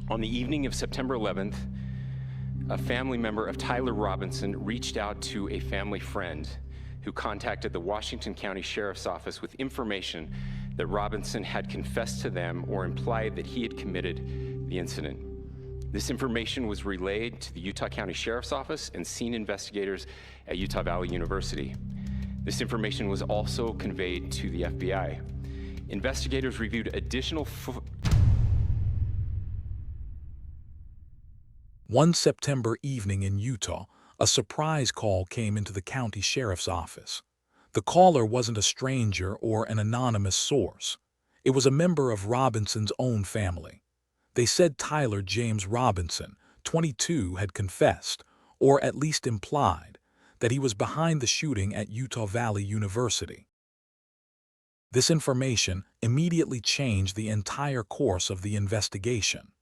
On the evening of September 11th, a family member of Tyler Robinson reached out to a family friend who contacted the Washington County Sheriff's Office with information that Robinson had confessed to them or implied that he had committed the incident. This information was relayed to the Utah County Sheriff's Office and scene investigators at Utah Valley University. This information was also conveyed to the FBI. Investigators reviewed additional One September evening in Utah, a surprise call came into the county sheriff's office. The caller wasn't a stranger or an anonymous source. It was a member of Robinson's own family. They said Tyler James Robinson, 22, had confessed, or at least implied, that he was behind the shooting at Utah Valley University. This information immediately changed the entire course of the investigation,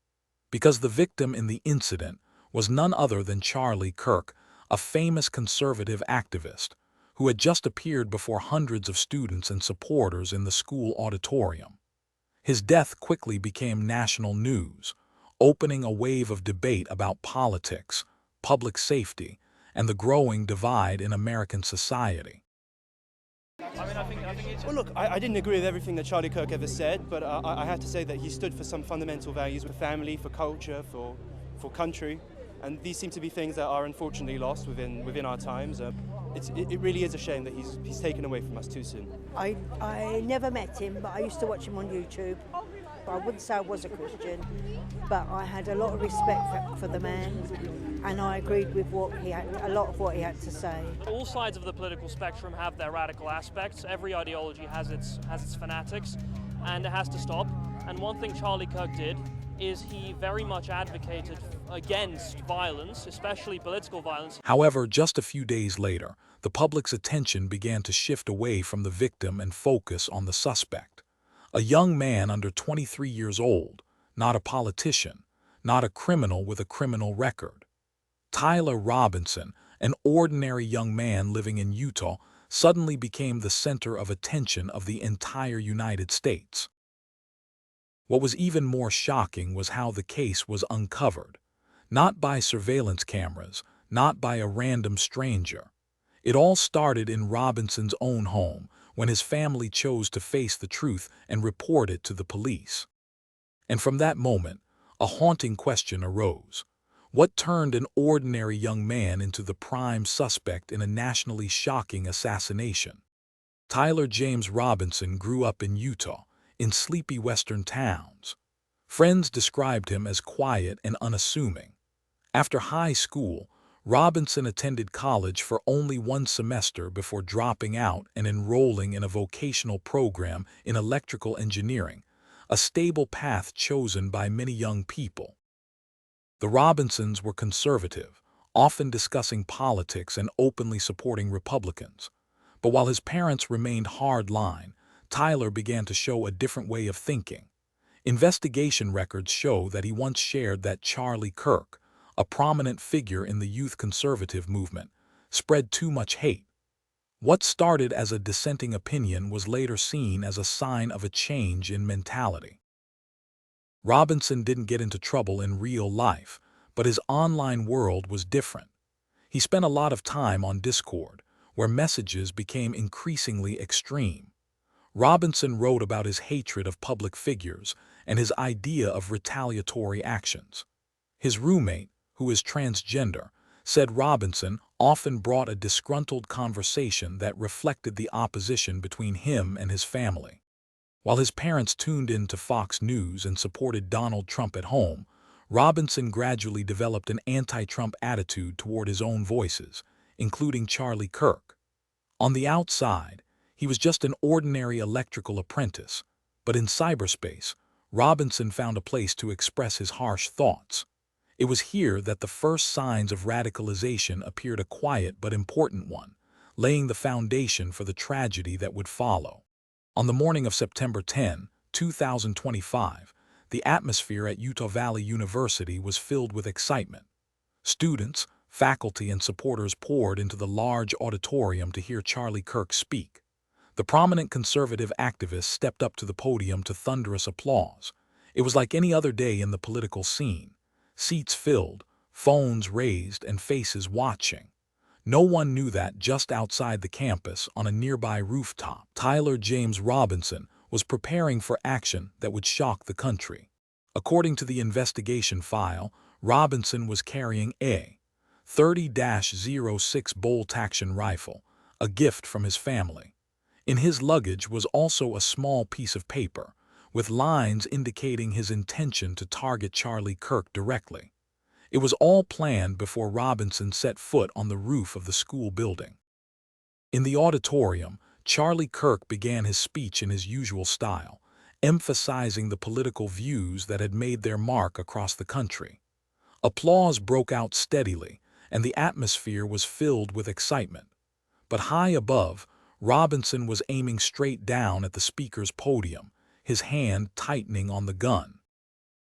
because the victim in the incident was none other than Charlie Kirk, a famous conservative activist who had just appeared before hundreds of students and supporters in the school auditorium. His death quickly became national news, opening a wave of debate about politics, public safety, and the growing divide in American society. Well, look, I didn't agree with everything that Charlie Kirk ever said, but I have to say that he stood for some fundamental values, for family, for culture, for country, and these seem to be things that are unfortunately lost within our times. It really is a shame that he's taken away from us too soon. I never met him, but I used to watch him on YouTube. I wouldn't say I was a Christian, but I had a lot of respect for the man, and I agreed with a lot of what he had to say. All sides of the political spectrum have their radical aspects. Every ideology has its fanatics, and it has to stop. And one thing Charlie Kirk did is he very much advocated against violence, especially political violence. However, just a few days later, the public's attention began to shift away from the victim and focus on the suspect. A young man under 23 years old, not a politician, not a criminal with a criminal record. Tyler Robinson, an ordinary young man living in Utah, suddenly became the center of attention of the entire United States. What was even more shocking was how the case was uncovered. Not by surveillance cameras, not by a random stranger. It all started in Robinson's own home, when his family chose to face the truth and report it to the police. And from that moment, a haunting question arose. What turned an ordinary young man into the prime suspect in a nationally shocking assassination? Tyler James Robinson grew up in Utah, in sleepy western towns. Friends described him as quiet and unassuming. After high school, Robinson attended college for only one semester before dropping out and enrolling in a vocational program in electrical engineering, a stable path chosen by many young people. The Robinsons were conservative, often discussing politics and openly supporting Republicans. But while his parents remained hard-line, Tyler began to show a different way of thinking. Investigation records show that he once shared that Charlie Kirk, a prominent figure in the youth conservative movement, spread too much hate. What started as a dissenting opinion was later seen as a sign of a change in mentality. Robinson didn't get into trouble in real life, but his online world was different. He spent a lot of time on Discord, where messages became increasingly extreme. Robinson wrote about his hatred of public figures and his idea of retaliatory actions. His roommate, who is transgender, said Robinson often brought a disgruntled conversation that reflected the opposition between him and his family. While his parents tuned in to Fox News and supported Donald Trump at home, Robinson gradually developed an anti-Trump attitude toward his own voices, including Charlie Kirk. On the outside, he was just an ordinary electrical apprentice, but in cyberspace, Robinson found a place to express his harsh thoughts. It was here that the first signs of radicalization appeared, a quiet but important one, laying the foundation for the tragedy that would follow. On the morning of September 10, 2025, the atmosphere at Utah Valley University was filled with excitement. Students, faculty, and supporters poured into the large auditorium to hear Charlie Kirk speak. The prominent conservative activist stepped up to the podium to thunderous applause. It was like any other day in the political scene. Seats filled, phones raised, and faces watching. No one knew that just outside the campus, on a nearby rooftop, Tyler James Robinson was preparing for action that would shock the country. According to the investigation file, Robinson was carrying a 30-06 bolt-action rifle, a gift from his family. In his luggage was also a small piece of paper, with lines indicating his intention to target Charlie Kirk directly. It was all planned before Robinson set foot on the roof of the school building. In the auditorium, Charlie Kirk began his speech in his usual style, emphasizing the political views that had made their mark across the country. Applause broke out steadily, and the atmosphere was filled with excitement. But high above, Robinson was aiming straight down at the speaker's podium, his hand tightening on the gun.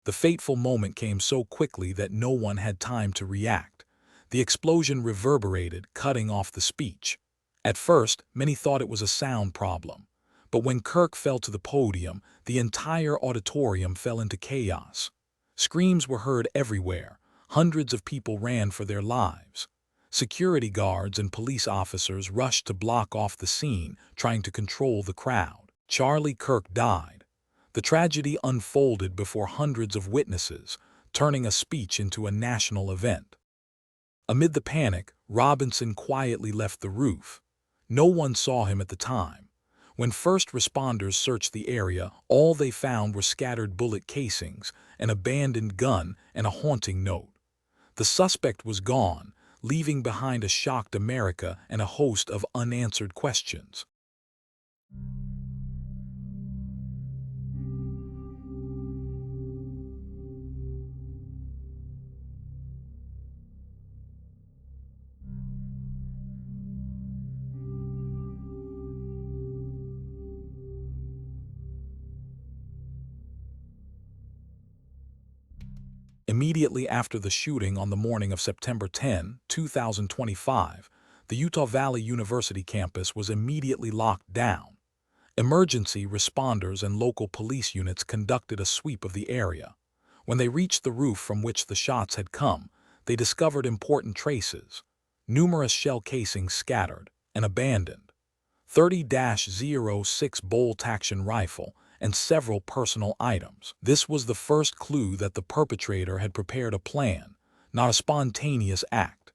The fateful moment came so quickly that no one had time to react. The explosion reverberated, cutting off the speech. At first, many thought it was a sound problem. But when Kirk fell to the podium, the entire auditorium fell into chaos. Screams were heard everywhere. Hundreds of people ran for their lives. Security guards and police officers rushed to block off the scene, trying to control the crowd. Charlie Kirk died. The tragedy unfolded before hundreds of witnesses, turning a speech into a national event. Amid the panic, Robinson quietly left the roof. No one saw him at the time. When first responders searched the area, all they found were scattered bullet casings, an abandoned gun, and a haunting note. The suspect was gone, leaving behind a shocked America and a host of unanswered questions. Immediately after the shooting on the morning of September 10, 2025, the Utah Valley University campus was immediately locked down. Emergency responders and local police units conducted a sweep of the area. When they reached the roof from which the shots had come, they discovered important traces: numerous shell casings scattered and abandoned, 30-06 bolt-action rifle, and several personal items. This was the first clue that the perpetrator had prepared a plan, not a spontaneous act.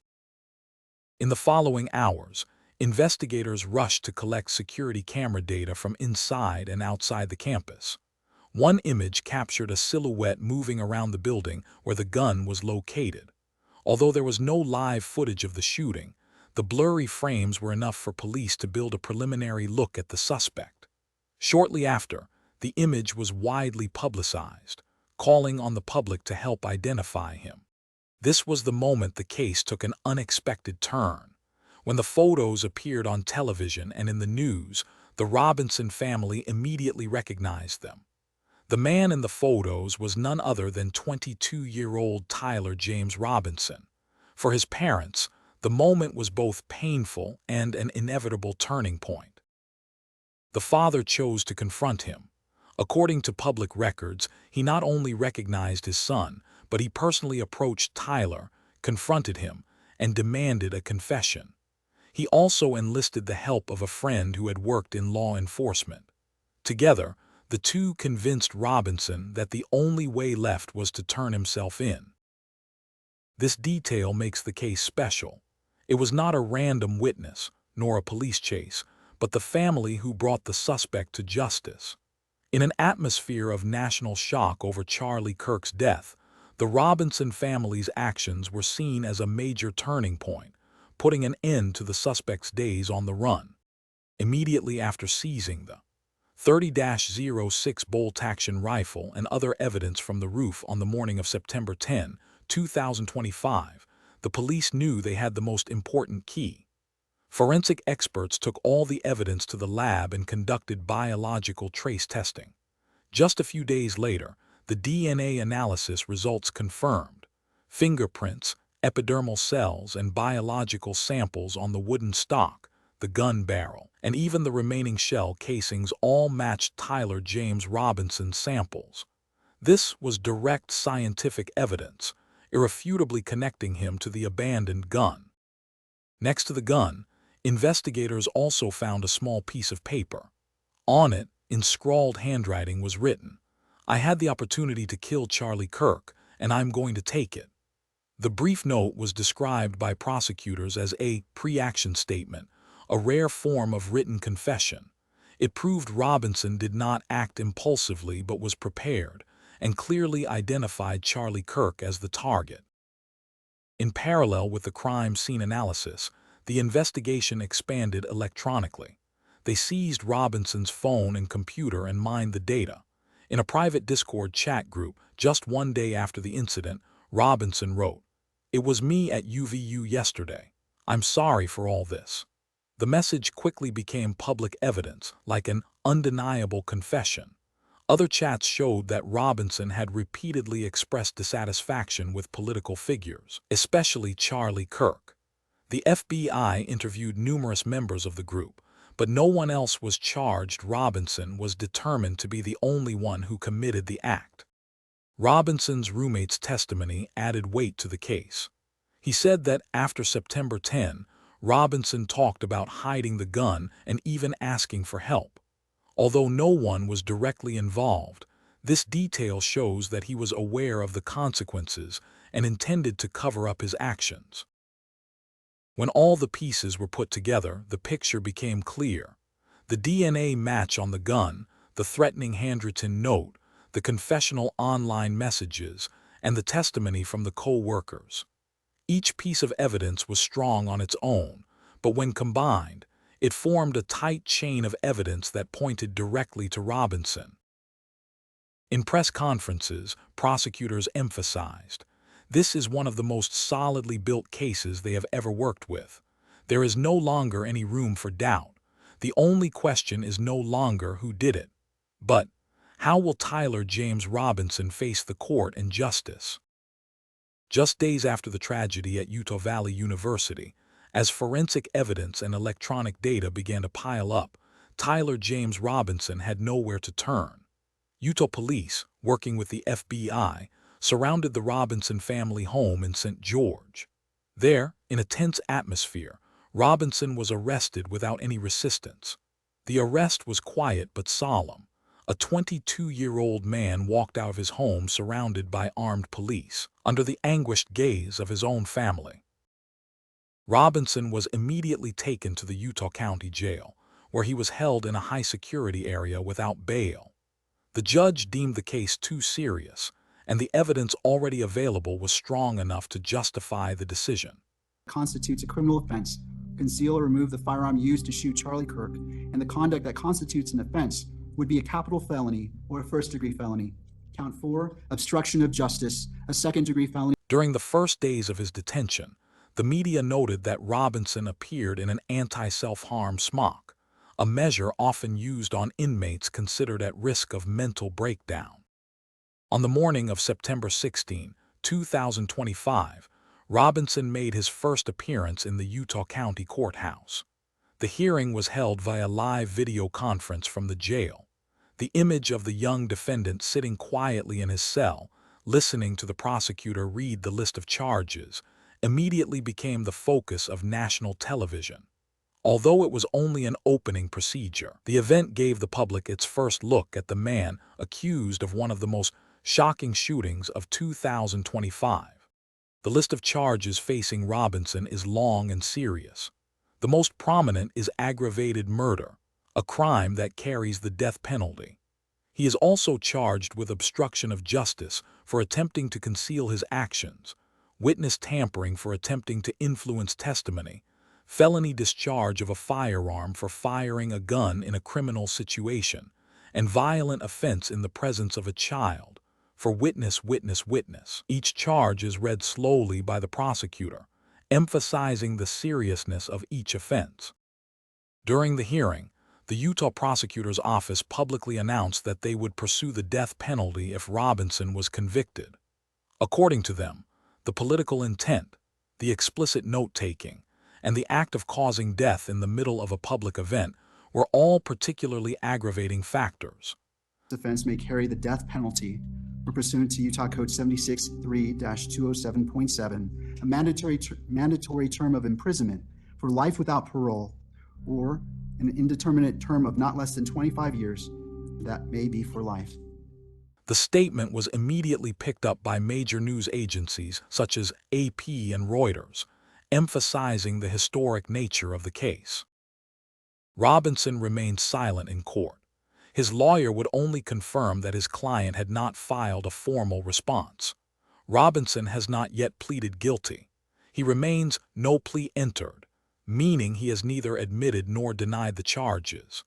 In the following hours, investigators rushed to collect security camera data from inside and outside the campus. One image captured a silhouette moving around the building where the gun was located. Although there was no live footage of the shooting, the blurry frames were enough for police to build a preliminary look at the suspect. Shortly after, the image was widely publicized, calling on the public to help identify him. This was the moment the case took an unexpected turn. When the photos appeared on television and in the news, the Robinson family immediately recognized them. The man in the photos was none other than 22-year-old Tyler James Robinson. For his parents, the moment was both painful and an inevitable turning point. The father chose to confront him. According to public records, he not only recognized his son, but he personally approached Tyler, confronted him, and demanded a confession. He also enlisted the help of a friend who had worked in law enforcement. Together, the two convinced Robinson that the only way left was to turn himself in. This detail makes the case special. It was not a random witness, nor a police chase, but the family who brought the suspect to justice. In an atmosphere of national shock over Charlie Kirk's death, the Robinson family's actions were seen as a major turning point, putting an end to the suspect's days on the run. Immediately after seizing the 30-06 bolt-action rifle and other evidence from the roof on the morning of September 10, 2025, the police knew they had the most important key. Forensic experts took all the evidence to the lab and conducted biological trace testing. Just a few days later, the DNA analysis results confirmed. Fingerprints, epidermal cells, and biological samples on the wooden stock, the gun barrel, and even the remaining shell casings all matched Tyler James Robinson's samples. This was direct scientific evidence, irrefutably connecting him to the abandoned gun. Next to the gun, investigators also found a small piece of paper. On it, in scrawled handwriting, was written, "I had the opportunity to kill Charlie Kirk, and I'm going to take it." The brief note was described by prosecutors as a pre-action statement, a rare form of written confession. It proved Robinson did not act impulsively but was prepared, and clearly identified Charlie Kirk as the target. In parallel with the crime scene analysis, the investigation expanded electronically. They seized Robinson's phone and computer and mined the data. In a private Discord chat group, just one day after the incident, Robinson wrote, "It was me at UVU yesterday. I'm sorry for all this." The message quickly became public evidence, like an undeniable confession. Other chats showed that Robinson had repeatedly expressed dissatisfaction with political figures, especially Charlie Kirk. The FBI interviewed numerous members of the group, but no one else was charged. Robinson was determined to be the only one who committed the act. Robinson's roommate's testimony added weight to the case. He said that after September 10, Robinson talked about hiding the gun and even asking for help. Although no one was directly involved, this detail shows that he was aware of the consequences and intended to cover up his actions. When all the pieces were put together, the picture became clear. The DNA match on the gun, the threatening handwritten note, the confessional online messages, and the testimony from the co-workers. Each piece of evidence was strong on its own, but when combined, it formed a tight chain of evidence that pointed directly to Robinson. In press conferences, prosecutors emphasized, "This is one of the most solidly built cases they have ever worked with. There is no longer any room for doubt. The only question is no longer who did it, but how will Tyler James Robinson face the court and justice?" Just days after the tragedy at Utah Valley University, as forensic evidence and electronic data began to pile up, Tyler James Robinson had nowhere to turn. Utah police, working with the FBI, surrounded the Robinson family home in St. George. There, in a tense atmosphere, Robinson was arrested without any resistance. The arrest was quiet but solemn. A 22-year-old man walked out of his home surrounded by armed police, under the anguished gaze of his own family. Robinson was immediately taken to the Utah County Jail, where he was held in a high-security area without bail. The judge deemed the case too serious, and the evidence already available was strong enough to justify the decision. Constitutes a criminal offense, conceal or remove the firearm used to shoot Charlie Kirk, and the conduct that constitutes an offense would be a capital felony or a first-degree felony. Count 4, obstruction of justice, a second-degree felony. During the first days of his detention, the media noted that Robinson appeared in an anti-self-harm smock, a measure often used on inmates considered at risk of mental breakdown. On the morning of September 16, 2025, Robinson made his first appearance in the Utah County Courthouse. The hearing was held via live video conference from the jail. The image of the young defendant sitting quietly in his cell, listening to the prosecutor read the list of charges, immediately became the focus of national television. Although it was only an opening procedure, the event gave the public its first look at the man accused of one of the most shocking shootings of 2025. The list of charges facing Robinson is long and serious. The most prominent is aggravated murder, a crime that carries the death penalty. He is also charged with obstruction of justice for attempting to conceal his actions, witness tampering for attempting to influence testimony, felony discharge of a firearm for firing a gun in a criminal situation, and violent offense in the presence of a child for witness. Each charge is read slowly by the prosecutor, emphasizing the seriousness of each offense. During the hearing, the Utah Prosecutor's Office publicly announced that they would pursue the death penalty if Robinson was convicted. According to them, the political intent, the explicit note-taking, and the act of causing death in the middle of a public event were all particularly aggravating factors. This offense may carry the death penalty or pursuant to Utah Code 76.3-207.7, a mandatory term of imprisonment for life without parole, or an indeterminate term of not less than 25 years, that may be for life. The statement was immediately picked up by major news agencies such as AP and Reuters, emphasizing the historic nature of the case. Robinson remained silent in court. His lawyer would only confirm that his client had not filed a formal response. Robinson has not yet pleaded guilty. He remains no plea entered, meaning he has neither admitted nor denied the charges.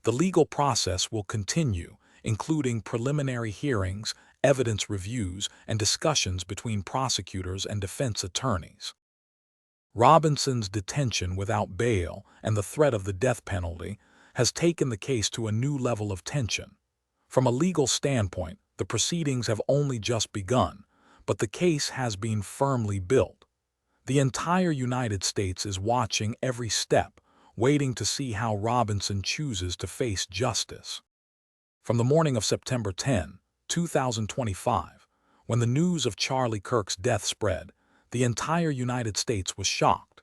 The legal process will continue, including preliminary hearings, evidence reviews, and discussions between prosecutors and defense attorneys. Robinson's detention without bail and the threat of the death penalty has taken the case to a new level of tension. From a legal standpoint, the proceedings have only just begun, but the case has been firmly built. The entire United States is watching every step, waiting to see how Robinson chooses to face justice. From the morning of September 10, 2025, when the news of Charlie Kirk's death spread, the entire United States was shocked.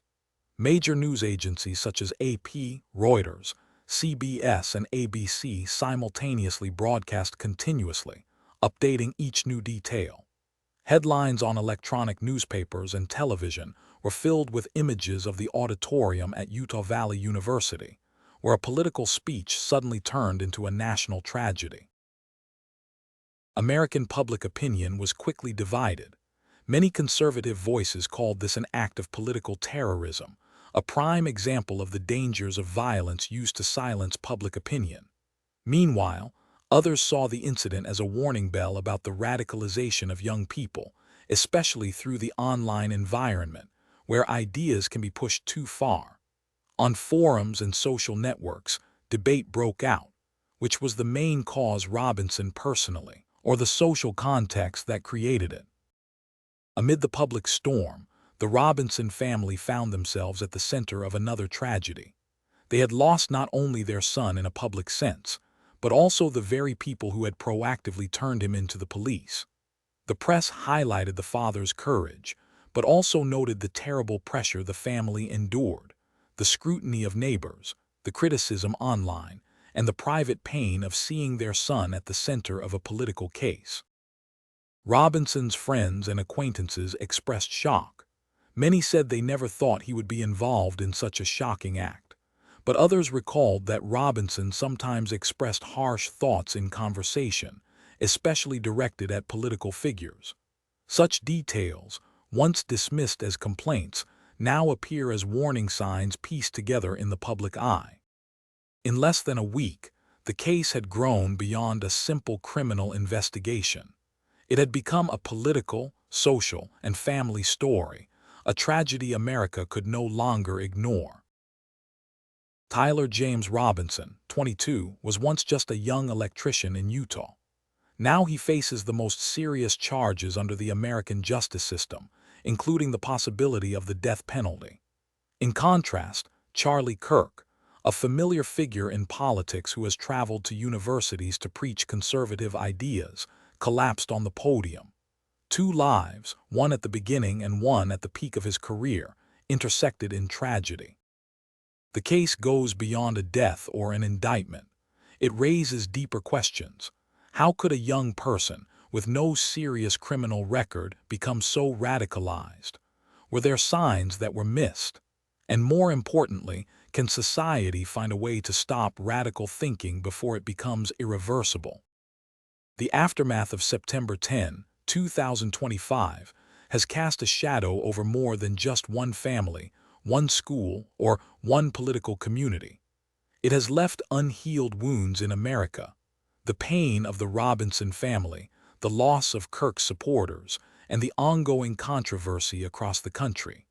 Major news agencies such as AP, Reuters, CBS, and ABC simultaneously broadcast continuously, updating each new detail. Headlines on electronic newspapers and television were filled with images of the auditorium at Utah Valley University, where a political speech suddenly turned into a national tragedy. American public opinion was quickly divided. Many conservative voices called this an act of political terrorism, a prime example of the dangers of violence used to silence public opinion. Meanwhile, others saw the incident as a warning bell about the radicalization of young people, especially through the online environment, where ideas can be pushed too far. On forums and social networks, debate broke out. Which was the main cause, Robinson personally, or the social context that created it? Amid the public storm, the Robinson family found themselves at the center of another tragedy. They had lost not only their son in a public sense, but also the very people who had proactively turned him into the police. The press highlighted the father's courage, but also noted the terrible pressure the family endured, the scrutiny of neighbors, the criticism online, and the private pain of seeing their son at the center of a political case. Robinson's friends and acquaintances expressed shock. Many said they never thought he would be involved in such a shocking act, but others recalled that Robinson sometimes expressed harsh thoughts in conversation, especially directed at political figures. Such details, once dismissed as complaints, now appear as warning signs pieced together in the public eye. In less than a week, the case had grown beyond a simple criminal investigation. It had become a political, social, and family story, a tragedy America could no longer ignore. Tyler James Robinson, 22, was once just a young electrician in Utah. Now he faces the most serious charges under the American justice system, including the possibility of the death penalty. In contrast, Charlie Kirk, a familiar figure in politics who has traveled to universities to preach conservative ideas, collapsed on the podium. Two lives, one at the beginning and one at the peak of his career, intersected in tragedy. The case goes beyond a death or an indictment. It raises deeper questions. How could a young person with no serious criminal record become so radicalized? Were there signs that were missed? And more importantly, can society find a way to stop radical thinking before it becomes irreversible? The aftermath of September 10, 2025, has cast a shadow over more than just one family, one school, or one political community. It has left unhealed wounds in America. The pain of the Robinson family, the loss of Kirk's supporters, and the ongoing controversy across the country.